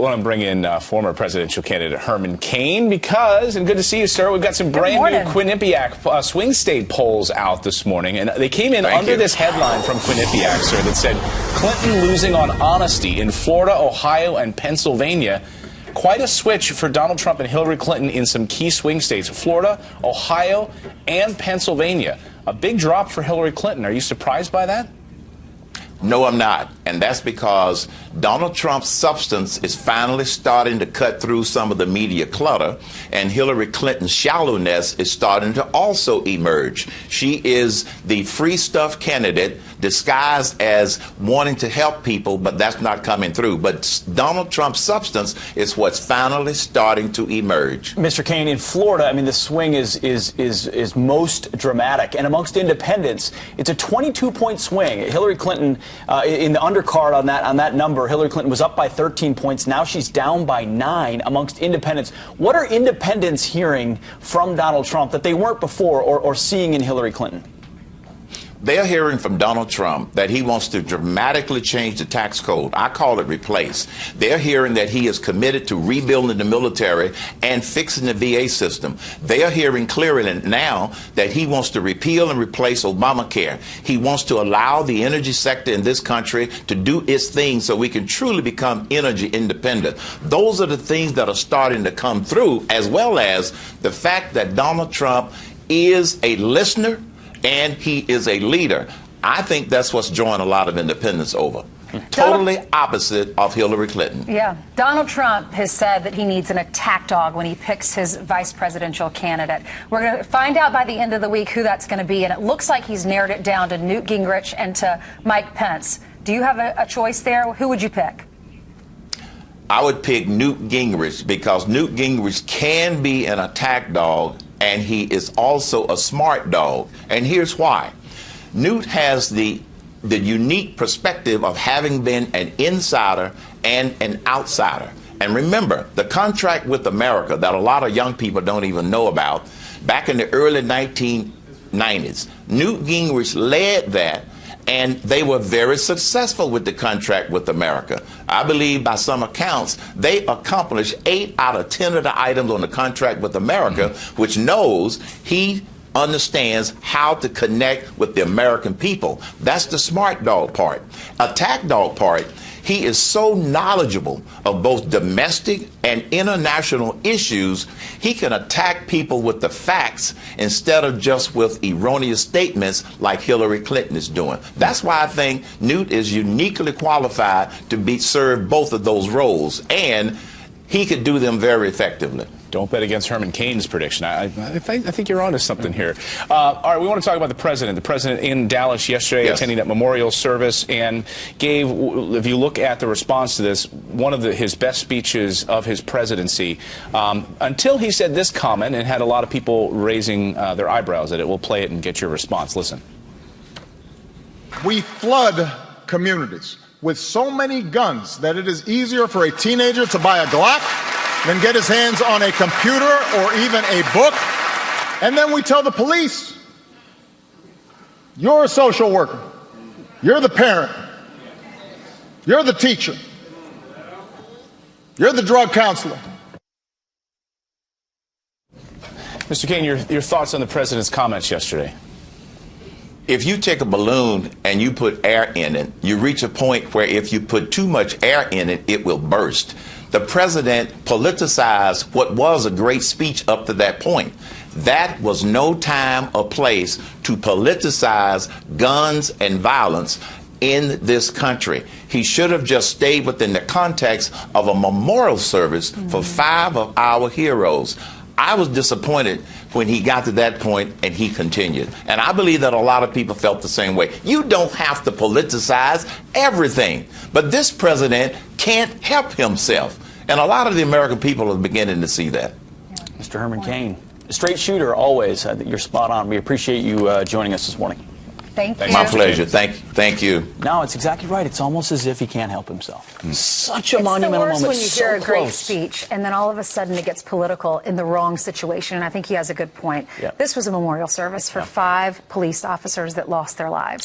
want to bring in former presidential candidate Herman Caine because, and good to see you, sir, we've got some brand new Quinnipiac swing state polls out this morning, and they came in under this headline from Quinnipiac, sir, that said, Clinton losing on honesty in Florida, Ohio, and Pennsylvania. Quite a switch for Donald Trump and Hillary Clinton in some key swing states, Florida, Ohio, and Pennsylvania. A big drop for Hillary Clinton. Are you surprised by that? No, I'm not. And that's because Donald Trump's substance is finally starting to cut through some of the media clutter, and Hillary Clinton's shallowness is starting to also emerge. She is the free stuff candidate disguised as wanting to help people, but that's not coming through. But Donald Trump's substance is what's finally starting to emerge. Mr. Caine, in Florida, I mean, the swing is most dramatic. And amongst independents, it's a 22-point swing. Hillary Clinton, in the undercard on that number, Hillary Clinton was up by 13 points. Now she's down by 9 amongst independents. What are independents hearing from Donald Trump that they weren't before or seeing in Hillary Clinton? They're hearing from Donald Trump that he wants to dramatically change the tax code. I call it replace. They're hearing that he is committed to rebuilding the military and fixing the VA system. They are hearing clearly now that he wants to repeal and replace Obamacare. He wants to allow the energy sector in this country to do its thing so we can truly become energy independent. Those are the things that are starting to come through, as well as the fact that Donald Trump is a listener and he is a leader. I think that's what's drawing a lot of independents over. Totally opposite of Hillary Clinton. Yeah. Donald Trump has said that he needs an attack dog when he picks his vice presidential candidate. We're going to find out by the end of the week who that's going to be, and it looks like he's narrowed it down to Newt Gingrich and to Mike Pence. Do you have a choice there? Who would you pick? I would pick Newt Gingrich because Newt Gingrich can be an attack dog, and he is also a smart dog. And here's why. Newt has the unique perspective of having been an insider and an outsider. And remember, the contract with America that a lot of young people don't even know about, back in the early 1990s, Newt Gingrich led that, and they were very successful with the contract with America. I believe by some accounts, they accomplished 8 out of 10 of the items on the contract with America, which knows he understands how to connect with the American people. That's the smart dog part. Attack dog part, he is so knowledgeable of both domestic and international issues, he can attack people with the facts instead of just with erroneous statements like Hillary Clinton is doing. That's why I think Newt is uniquely qualified to serve both of those roles, and he could do them very effectively. Don't bet against Herman Caine's prediction. I think you're onto something here. All right, we want to talk about the president. The president in Dallas yesterday, attending that memorial service, and gave, if you look at the response to this, one of his best speeches of his presidency, until he said this comment and had a lot of people raising their eyebrows at it. We'll play it and get your response. Listen. We flood communities with so many guns that it is easier for a teenager to buy a Glock than get his hands on a computer or even a book. And then we tell the police, you're a social worker, you're the parent, you're the teacher, you're the drug counselor. Mr. Caine, your thoughts on the president's comments yesterday? If you take a balloon and you put air in it, you reach a point where if you put too much air in it, it will burst. The president politicized what was a great speech up to that point. That was no time or place to politicize guns and violence in this country. He should have just stayed within the context of a memorial service for 5 of our heroes. I was disappointed when he got to that point and he continued. And I believe that a lot of people felt the same way. You don't have to politicize everything. But this president can't help himself. And a lot of the American people are beginning to see that. Mr. Herman Caine, a straight shooter always. You're spot on. We appreciate you joining us this morning. Thank you. My pleasure. Thank you. No, it's exactly right. It's almost as if he can't help himself. Such a monumental moment. It's the worst when you hear a great close. speech and then all of a sudden it gets political in the wrong situation. And I think he has a good point. Yep. This was a memorial service for 5 police officers that lost their lives.